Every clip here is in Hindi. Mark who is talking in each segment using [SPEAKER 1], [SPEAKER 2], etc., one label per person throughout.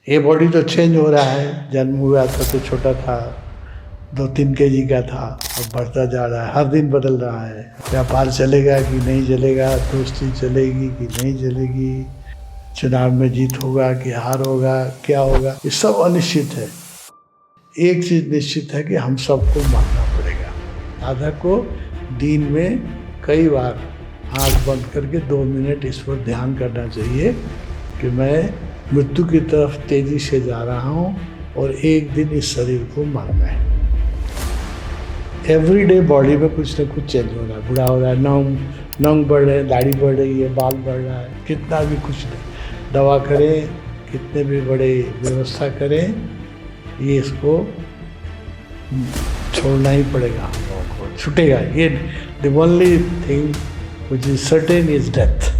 [SPEAKER 1] ये बॉडी तो चेंज हो रहा है, जन्म हुआ था तो छोटा था, 2-3 kg का था, अब बढ़ता जा रहा है, हर दिन बदल रहा है। व्यापार चलेगा कि नहीं चलेगा, दोस्ती चलेगी कि नहीं चलेगी, चुनाव में जीत होगा कि हार होगा, क्या होगा, ये सब अनिश्चित है। एक चीज़ निश्चित है कि हम सबको मानना पड़ेगा। साधक को दिन में कई बार आँख बंद करके 2 मिनट इस पर ध्यान करना चाहिए कि मैं मृत्यु की तरफ तेजी से जा रहा हूँ और एक दिन इस शरीर को मरना है। एवरीडे बॉडी में कुछ ना कुछ चेंज हो रहा है, बूढ़ा हो रहा है, नंग बढ़ रहे हैं, दाढ़ी बढ़ रही है, बाल बढ़ रहा है, कितना भी कुछ नहीं, दवा करें, कितने भी बड़े व्यवस्था करें, ये इसको छोड़ना ही पड़ेगा, हम लोगों को छूटेगा। ये the only thing which is certain is death.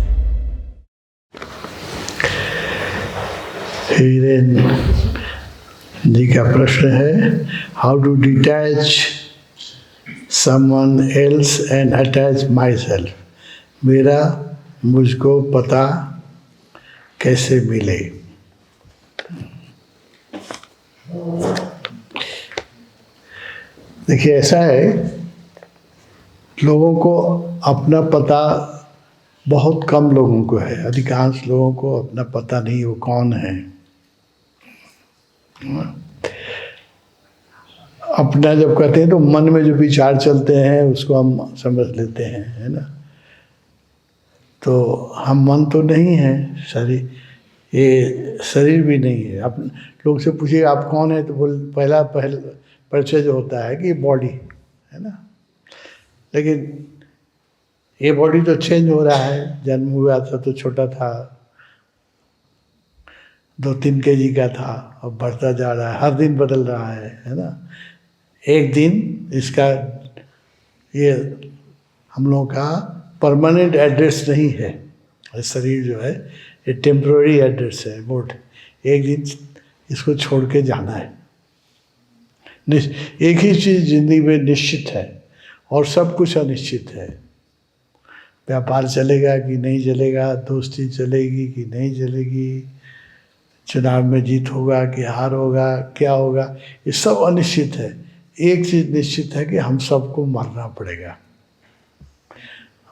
[SPEAKER 1] Hiren ji का प्रश्न है, how to detach someone else and attach myself. मेरा मुझको पता कैसे मिले। देखिए ऐसा है, लोगों को अपना पता बहुत कम लोगों को है, अधिकांश लोगों को अपना पता नहीं वो कौन है। अपना जब कहते हैं तो मन में जो विचार चलते हैं उसको हम समझ लेते हैं, है ना। तो हम मन तो नहीं है, शरीर, ये शरीर भी नहीं है। आप लोग से पूछिए आप कौन है तो पहला परिचय जो होता है कि बॉडी है ना। लेकिन ये बॉडी तो चेंज हो रहा है, जन्म हुआ था तो छोटा था, 2-3 kg का था, अब बढ़ता जा रहा है, हर दिन बदल रहा है ना। एक दिन इसका, ये हम लोगों का परमानेंट एड्रेस नहीं है। शरीर जो है ये टेम्पररी एड्रेस है, बोट एक दिन इसको छोड़ के जाना है। एक ही चीज़ जिंदगी में निश्चित है और सब कुछ अनिश्चित है। व्यापार चलेगा कि नहीं चलेगा, दोस्ती चलेगी कि नहीं चलेगी, चुनाव में जीत होगा कि हार होगा, क्या होगा, ये सब अनिश्चित है। एक चीज़ निश्चित है कि हम सबको मरना पड़ेगा।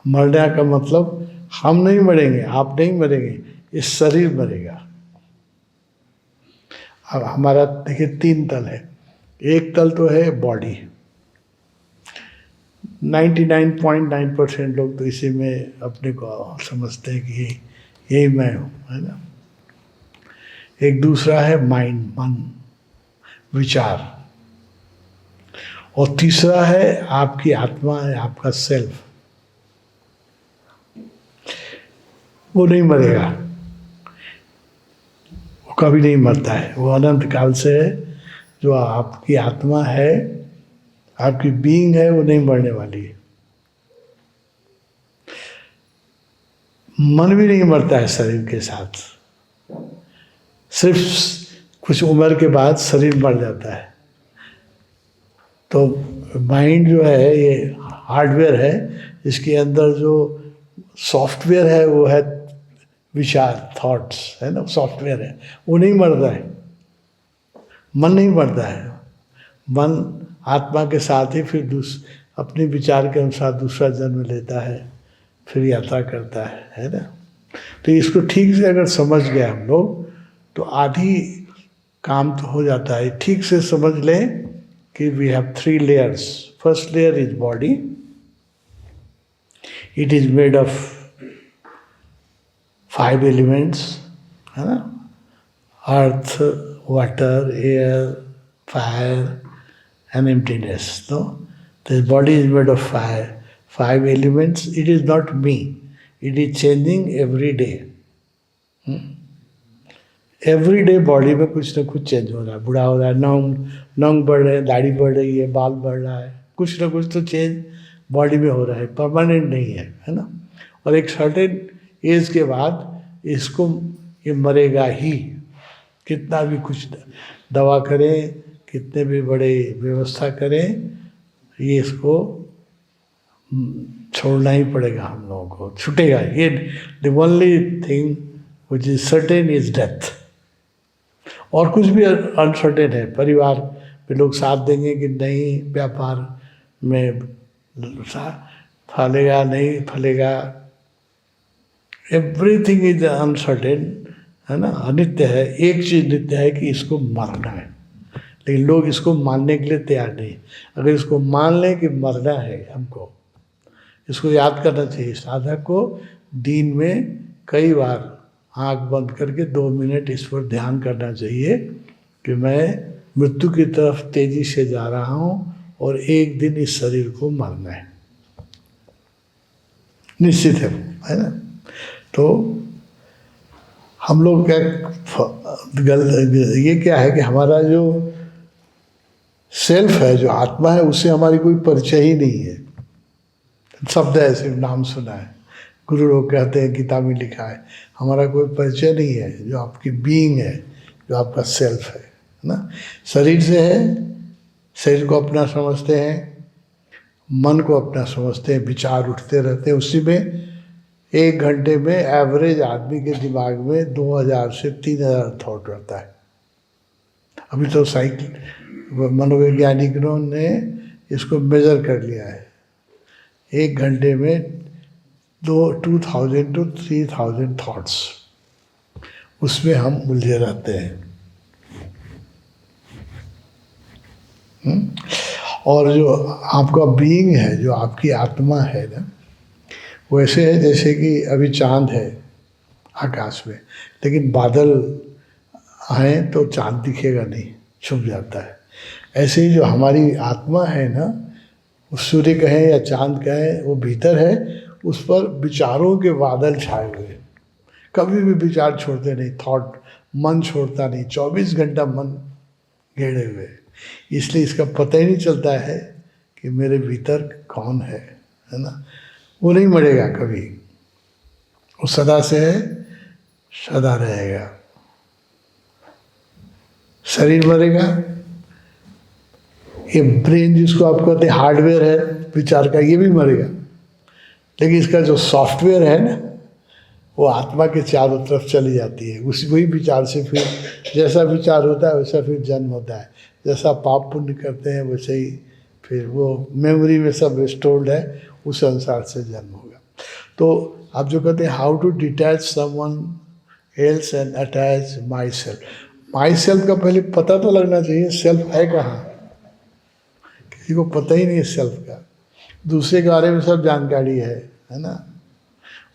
[SPEAKER 1] मरने का मतलब हम नहीं मरेंगे, आप नहीं मरेंगे, ये शरीर मरेगा। अब हमारा देखिए 3 तल है। एक तल तो है बॉडी, 99.9% लोग तो इसी में अपने को समझते हैं कि यही मैं हूँ, है ना। एक दूसरा है माइंड, मन, विचार, और तीसरा है आपकी आत्मा, है आपका सेल्फ। वो नहीं मरेगा, वो कभी नहीं मरता है, वो अनंत काल से है। जो आपकी आत्मा है, आपकी बीइंग है, वो नहीं मरने वाली है। मन भी नहीं मरता है शरीर के साथ, सिर्फ कुछ उम्र के बाद शरीर मर जाता है। तो माइंड जो है ये हार्डवेयर है, इसके अंदर जो सॉफ्टवेयर है वो है विचार, थॉट्स, है ना, सॉफ्टवेयर है, वो नहीं मरता है। मन नहीं मरता है, मन आत्मा के साथ ही फिर अपने विचार के अनुसार दूसरा जन्म लेता है, फिर यात्रा करता है ना। तो इसको ठीक से अगर समझ गए हम लोग तो आधी काम तो हो जाता है। ठीक से समझ लें कि we have 3 layers। First layer is body, it is made of 5 elements, है ना, earth, water, air, fire and emptiness. No, this body is made of 5 elements. It is not me. It is changing every day. Every day body में कुछ ना कुछ चेंज हो रहा है, बूढ़ा हो रहा है, नंग बढ़ रहे हैं, दाढ़ी बढ़ रही है, बाल बढ़ रहा है, कुछ ना कुछ तो चेंज बॉडी में हो रहा है, परमानेंट नहीं है ना। और एक सर्टेन एज के बाद इसको ये मरेगा ही, कितना भी कुछ दवा करें, कितने भी बड़े व्यवस्था करें, ये इसको छोड़ना ही पड़ेगा, हम लोगों को छूटेगा। ये the only thing which is certain is death. और कुछ भी अनसर्टेन है, परिवार में लोग साथ देंगे कि नहीं, व्यापार में फलेगा नहीं फलेगा, एवरीथिंग इज अनसर्टेन, है ना, अनित्य है। एक चीज़ नित्य है कि इसको मरना है, लेकिन लोग इसको मानने के लिए तैयार नहीं। अगर इसको मान लें कि मरना है हमको, इसको याद करना चाहिए साधक को। दिन में कई बार आंख बंद करके 2 मिनट इस पर ध्यान करना चाहिए कि मैं मृत्यु की तरफ तेजी से जा रहा हूँ और एक दिन इस शरीर को मरना है, निश्चित है ना। तो हम लोग क्या ये क्या है कि हमारा जो सेल्फ है, जो आत्मा है, उससे हमारी कोई परिचय ही नहीं है। शब्द है, सिर्फ नाम सुना है, गुरु लोग कहते हैं, गीता में लिखा है, हमारा कोई परिचय नहीं है। जो आपकी बीइंग है, जो आपका सेल्फ है ना, शरीर से है, शरीर को अपना समझते हैं, मन को अपना समझते हैं, विचार उठते रहते हैं उसी में। 1 घंटे में एवरेज आदमी के दिमाग में 2000 से 3000 थॉट रहता है। अभी तो मनोवैज्ञानिकों ने इसको मेजर कर लिया है, 1 घंटे में 2000 to 3000 थॉट्स, उसमें हम उलझे रहते हैं। और जो आपका बीइंग है, जो आपकी आत्मा है ना, वैसे है जैसे कि अभी चांद है आकाश में, लेकिन बादल आए तो चांद दिखेगा नहीं, छुप जाता है। ऐसे ही जो हमारी आत्मा है ना, सूर्य कहें या चांद कहें, वो भीतर है, उस पर विचारों के बादल छाए हुए हैं। कभी भी विचार छोड़ते नहीं, थॉट, मन छोड़ता नहीं, 24 घंटा मन घेरे हुए है। इसलिए इसका पता ही नहीं चलता है कि मेरे भीतर कौन है ना। वो नहीं मरेगा कभी, वो सदा से है, सदा रहेगा। शरीर मरेगा, ये ब्रेन जिसको आप कहते हैं हार्डवेयर है विचार का, ये भी मरेगा, लेकिन इसका जो सॉफ्टवेयर है ना, वो आत्मा के चारों तरफ चली जाती है। उसी वही विचार से फिर जैसा विचार होता है वैसा फिर जन्म होता है। जैसा पाप पुण्य करते हैं वैसे ही फिर वो मेमोरी में सब स्टोर्ड है, उस अनुसार से जन्म होगा। तो आप जो कहते हैं how to detach someone else and attach myself, myself का पहले पता तो लगना चाहिए, सेल्फ है कहाँ, किसी को पता ही नहीं है सेल्फ का। दूसरे के बारे में सब जानकारी है ना।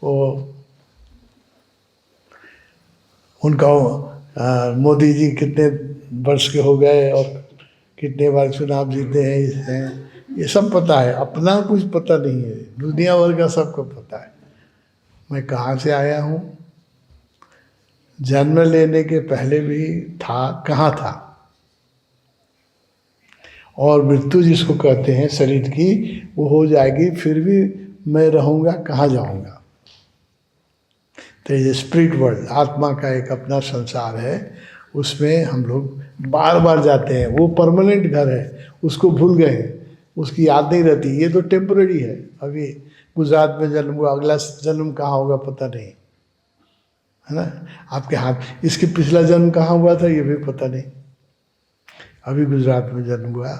[SPEAKER 1] वो उनका मोदी जी कितने वर्ष के हो गए और कितने बार चुनाव जीते हैं, ये सब पता है, अपना कुछ पता नहीं है। दुनिया भर का सबको पता है मैं कहाँ से आया हूँ, जन्म लेने के पहले भी था, कहाँ था, और मृत्यु जिसको कहते हैं शरीर की, वो हो जाएगी, फिर भी मैं रहूँगा, कहाँ जाऊँगा। तो ये स्पिरिट वर्ल्ड, आत्मा का एक अपना संसार है, उसमें हम लोग बार बार जाते हैं। वो परमानेंट घर है, उसको भूल गए हैं, उसकी याद नहीं रहती। ये तो टेम्पररी है, अभी गुजरात में जन्म हुआ, अगला जन्म कहाँ होगा पता नहीं, है ना। आपके हाथ, इसके पिछला जन्म कहाँ हुआ था ये भी पता नहीं। अभी गुजरात में जन्म हुआ,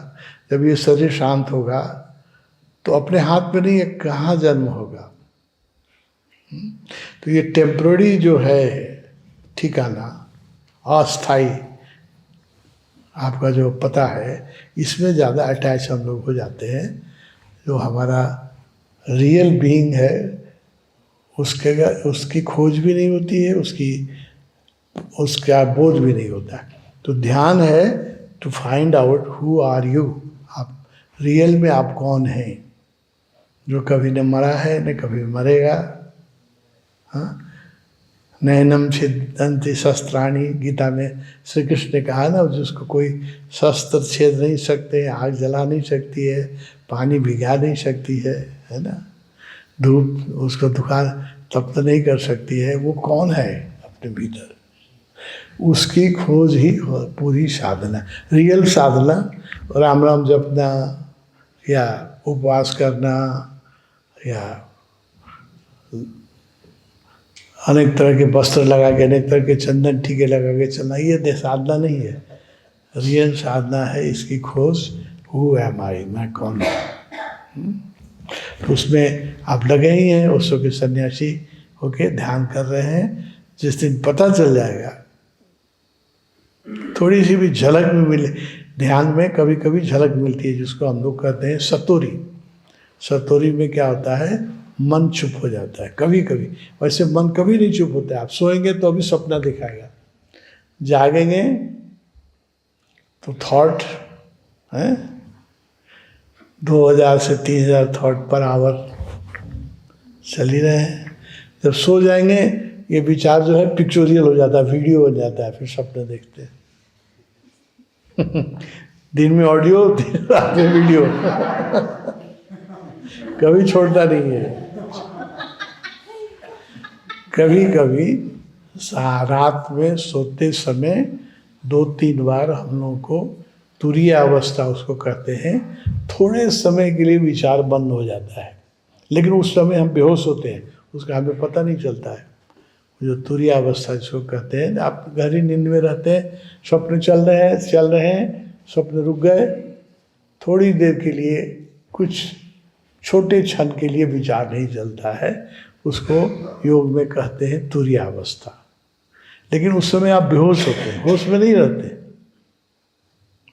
[SPEAKER 1] जब ये शरीर शांत होगा तो अपने हाथ में नहीं है कहाँ जन्म होगा। तो ये टेम्पररी जो है ठिकाना, अस्थाई आपका जो पता है, इसमें ज़्यादा अटैच हम लोग हो जाते हैं। जो हमारा रियल बीइंग है उसकी खोज भी नहीं होती है, उसका बोध भी नहीं होता है। तो ध्यान है to find out who are you, आप रियल में आप कौन हैं, जो कभी न मरा है न कभी मरेगा। हाँ, नैनम छिदन्ति शस्त्राणि, गीता में श्री कृष्ण ने कहा ना, जिसको कोई शस्त्र छेद नहीं सकते, आग जला नहीं सकती है, पानी भिगा नहीं सकती है ना, धूप उसको दुखा तप्त नहीं कर सकती है, वो कौन है अपने भीतर, उसकी खोज ही पूरी साधना, रियल साधना। राम राम जपना या उपवास करना या अनेक तरह के वस्त्र लगा के, अनेक तरह के चंदन टीके लगा के चलना, ये साधना नहीं है। रियल साधना है इसकी खोज, हु एम आई, मैं कौन हूँ। तो उसमें आप लगे ही हैं, उसो के सन्यासी होके ध्यान कर रहे हैं। जिस दिन पता चल जाएगा, थोड़ी सी भी झलक भी मिले, ध्यान में कभी कभी झलक मिलती है जिसको हम लोग कहते हैं सतोरी। सतोरी में क्या होता है, मन चुप हो जाता है कभी कभी। वैसे मन कभी नहीं चुप होता है। आप सोएंगे तो अभी सपना दिखाएगा, जागेंगे तो थॉट है 2000 से 3000 थॉट पर आवर चल ही रहे हैं। जब सो जाएंगे ये विचार जो है पिक्चोरियल हो जाता है, वीडियो बन जाता है, फिर सपने देखते हैं। दिन में ऑडियो, दिन रात में वीडियो। कभी छोड़ता नहीं है। कभी कभी रात में सोते समय 2-3 बार हम लोगों को तुरीय अवस्था उसको कहते हैं, थोड़े समय के लिए विचार बंद हो जाता है, लेकिन उस समय हम बेहोश होते हैं, उसका हमें पता नहीं चलता है। जो तुरीय अवस्था जिसको कहते हैं, आप गहरी नींद में रहते हैं, स्वप्न चल रहे हैं, स्वप्न रुक गए, थोड़ी देर के लिए, कुछ छोटे क्षण के लिए विचार नहीं चलता है, उसको योग में कहते हैं तुरीय अवस्था। लेकिन उस समय आप बेहोश होते हैं, होश में नहीं रहते।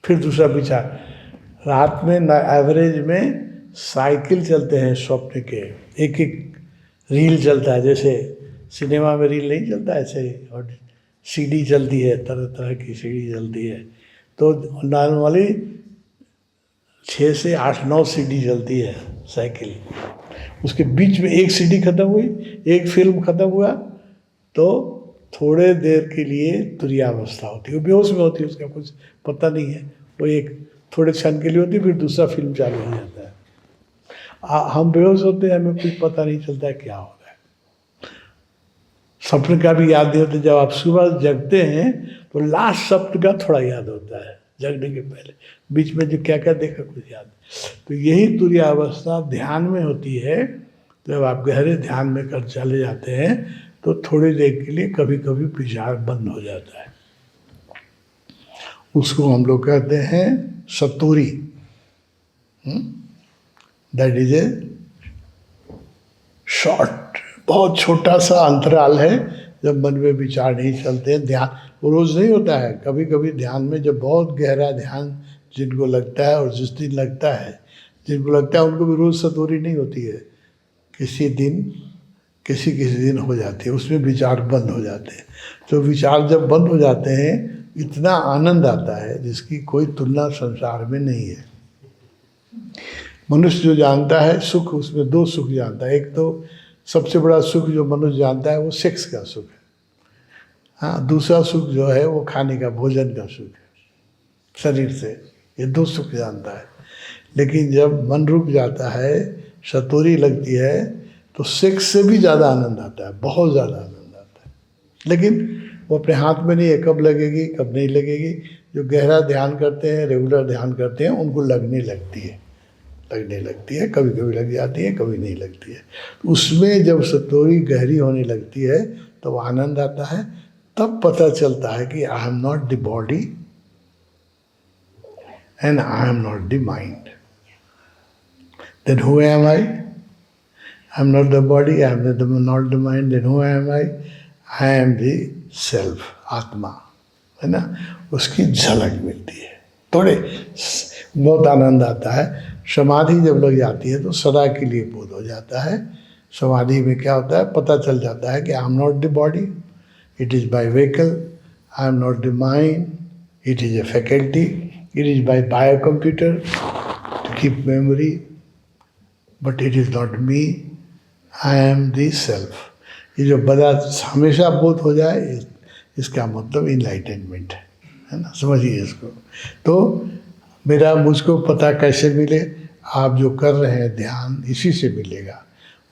[SPEAKER 1] फिर दूसरा विचार, रात में एवरेज में साइकिल चलते हैं स्वप्न के, एक एक रील चलता है, जैसे सिनेमा में रील नहीं चलता ऐसे, और सीडी चलती है, तरह तरह की सीडी चलती है। तो नॉर्मली 6 से 8-9 सीडी चलती है साइकिल। उसके बीच में एक सीडी खत्म हुई, एक फिल्म खत्म हुआ, तो थोड़े देर के लिए तुरीयावस्था होती है, वो बेहोश में होती है, उसका कुछ पता नहीं है, वो एक थोड़े क्षण के लिए होती है, फिर दूसरा फिल्म चालू हो जाता है। हम बेहोश होते हैं, हमें कुछ पता नहीं चलता है क्या हो रहा है। स्वप्न का भी याद नहीं होता। जब आप सुबह जगते हैं तो लास्ट स्वप्न का थोड़ा याद होता है, जगने के पहले बीच में जो क्या क्या देखा कुछ याद। तो यही तुरीयावस्था ध्यान में होती है। जब आप गहरे ध्यान में कर चले जाते हैं तो थोड़ी देर के लिए कभी कभी विचार बंद हो जाता है, उसको हम लोग कहते हैं सतोरी। दैट इज ए शॉर्ट, बहुत छोटा सा अंतराल है जब मन में विचार नहीं चलते हैं। ध्यान वो रोज़ नहीं होता है, कभी कभी ध्यान में जब बहुत गहरा ध्यान जिनको लगता है, और जिस दिन लगता है, जिनको लगता है उनको भी रोज़ सतोरी नहीं होती है, किसी दिन हो जाती है, उसमें विचार बंद हो जाते हैं। तो विचार जब बंद हो जाते हैं इतना आनंद आता है जिसकी कोई तुलना संसार में नहीं है। मनुष्य जो जानता है सुख, उसमें 2 सुख जानता है। एक तो सबसे बड़ा सुख जो मनुष्य जानता है वो सेक्स का सुख है। हाँ, दूसरा सुख जो है वो खाने का, भोजन का सुख है शरीर से। ये 2 सुख जानता है। लेकिन जब मन रुक जाता है, सतोरी लगती है, तो सेक्स से भी ज़्यादा आनंद आता है, बहुत ज़्यादा आनंद आता है। लेकिन वो अपने हाथ में नहीं है, कब लगेगी कब नहीं लगेगी। जो गहरा ध्यान करते हैं, रेगुलर ध्यान करते हैं, उनको लगने लगती है, कभी कभी लग जाती है, कभी नहीं लगती है। उसमें जब सतोरी गहरी होने लगती है तो आनंद आता है। तब पता चलता है कि I am not the body and I am not the mind. Then who am I? I am not the body, I am not the mind, then who am I? I am the self, आत्मा, है ना। उसकी झलक मिलती है, थोड़े बहुत आनंद आता है। समाधि जब लग जाती है तो सदा के लिए बोध हो जाता है। समाधि में क्या होता है, पता चल जाता है कि I am not the body, it is by vehicle, I am not the mind, it is a faculty, it is by bio computer to keep memory, but it is not me, I am the self. ये जो बड़ा हमेशा बोध हो जाए, इसका मतलब इनलाइटनमेंट है ना, समझिए इसको। तो मुझको पता कैसे मिले? आप जो कर रहे हैं ध्यान, इसी से मिलेगा।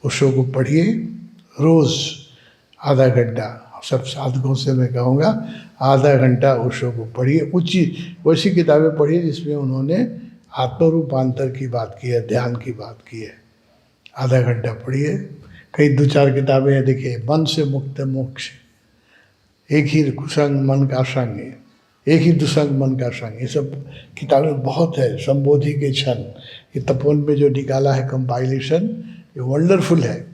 [SPEAKER 1] उस शो को पढ़िए रोज़ आधा घंटा। सब साधकों से मैं कहूँगा आधा घंटा उस शो को पढ़िए। वैसी किताबें पढ़िए जिसमें उन्होंने आत्मरूपांतर की बात की है, ध्यान की बात की है। आधा घंटा पढ़िए, कई 2-4 किताबें हैं, देखिए, मन से मुक्त मोक्ष, एक ही कुसंग मन का संग, एक ही दुसंग मन का संग, ये सब किताबें बहुत है। संबोधि के क्षण, ये तपोवन में जो निकाला है कंपाइलेशन, ये वंडरफुल है।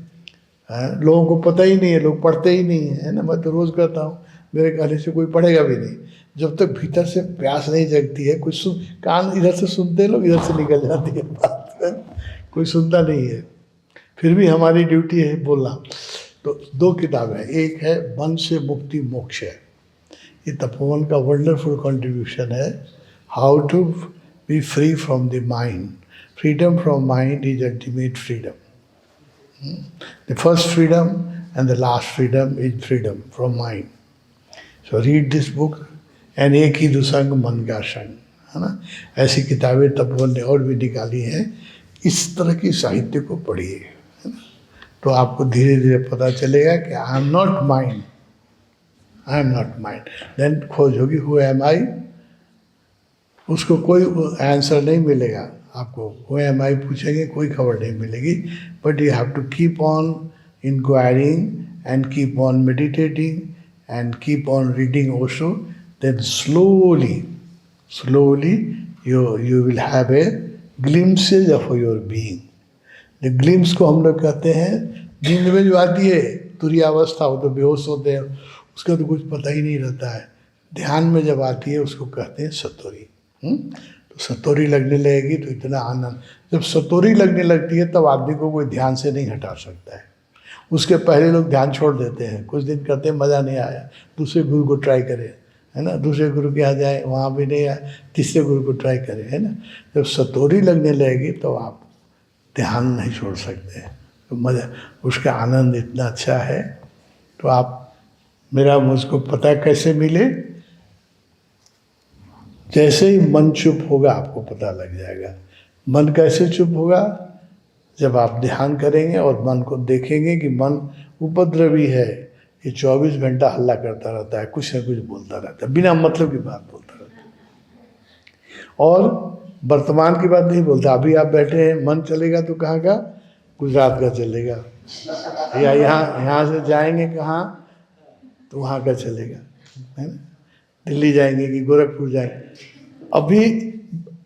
[SPEAKER 1] लोगों को पता ही नहीं है, लोग पढ़ते ही नहीं है ना। मैं तो रोज़ कहता हूँ, मेरे कहने से कोई पढ़ेगा भी नहीं जब तक भीतर से प्यास नहीं जगती है। कुछ सुन, कान इधर से सुनते हैं लोग, इधर से निकल जाती है बात, कोई सुनता नहीं है। फिर भी हमारी ड्यूटी है बोलना। तो 2 किताबें हैं, एक है मन से मुक्ति मोक्ष है, ये तपोवन का वंडरफुल कंट्रीब्यूशन है। How to be free from the mind, freedom from mind is ultimate freedom. The first freedom and the last freedom is freedom from mind. So read this book and एक ही दुसंग मन का संग, है ना। ऐसी किताबें तपोवन ने और भी निकाली हैं। इस तरह की साहित्य को पढ़िए, है ना, तो आपको धीरे धीरे पता चलेगा कि I am not mind, I am not mind. Then खोज होगी हु एम आई, उसको कोई आंसर नहीं मिलेगा आपको। हु एम आई पूछेंगे, कोई खबर नहीं मिलेगी। But you have to keep on inquiring and keep on meditating and keep on reading Osho, then slowly you will have a glimpses of your being. The glimpse को हम लोग कहते हैं, नींद में जो आती है तुरीयावस्था, हो तो बेहोश होते हैं, उसका तो कुछ पता ही नहीं रहता है। ध्यान में जब आती है उसको कहते हैं सतोरी। तो सतोरी लगने लगेगी तो इतना आनंद, जब सतोरी लगने लगती है तब आदमी को कोई ध्यान से नहीं हटा सकता है। उसके पहले लोग ध्यान छोड़ देते हैं, कुछ दिन करते हैं, मज़ा नहीं आया, दूसरे गुरु को ट्राई करें, है ना, दूसरे गुरु के यहाँ जाए, वहाँ भी नहीं आया, तीसरे गुरु को ट्राई करें, है ना। जब सतोरी लगने लगेगी तो आप ध्यान नहीं छोड़ सकते हैं, तो मज़ा, उसका आनंद इतना अच्छा है। तो आप मेरा मुझको पता कैसे मिले, जैसे ही मन चुप होगा आपको पता लग जाएगा। मन कैसे चुप होगा, जब आप ध्यान करेंगे और मन को देखेंगे कि मन उपद्रवी है, ये 24 घंटा हल्ला करता रहता है, कुछ न कुछ बोलता रहता है, बिना मतलब की बात बोलता रहता है, और वर्तमान की बात नहीं बोलता। अभी आप बैठे हैं, मन चलेगा तो कहाँ का, गुजरात का चलेगा, या यहाँ से जाएंगे कहाँ तो वहाँ का चलेगा, है ना, दिल्ली जाएंगे कि गोरखपुर जाएंगे। अभी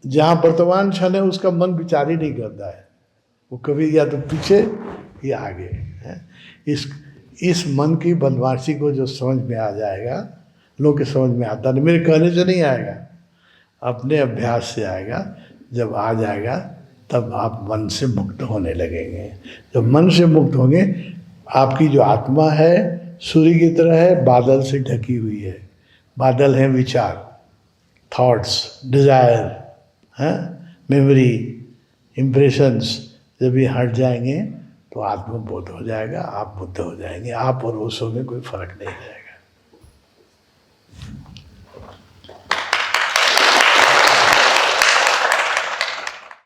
[SPEAKER 1] जहाँ वर्तमान क्षण है उसका मन विचार ही नहीं करता है, वो कभी या तो पीछे या आगे है। इस मन की बदमाशी को जो समझ में आ जाएगा, लोग के समझ में आता नहीं, मेरे कहने से नहीं आएगा, अपने अभ्यास से आएगा। जब आ जाएगा तब आप मन से मुक्त होने लगेंगे। जब मन से मुक्त होंगे, आपकी जो आत्मा है सूर्य की तरह है, बादल से ढकी हुई है। बादल हैं विचार, थॉट्स, डिज़ायर, हैं, मेमोरी, इम्प्रेशंस। जब ये हट जाएंगे तो आत्मबोध हो जाएगा, आप बुद्ध हो जाएंगे। आप और ओशो में कोई फर्क नहीं है।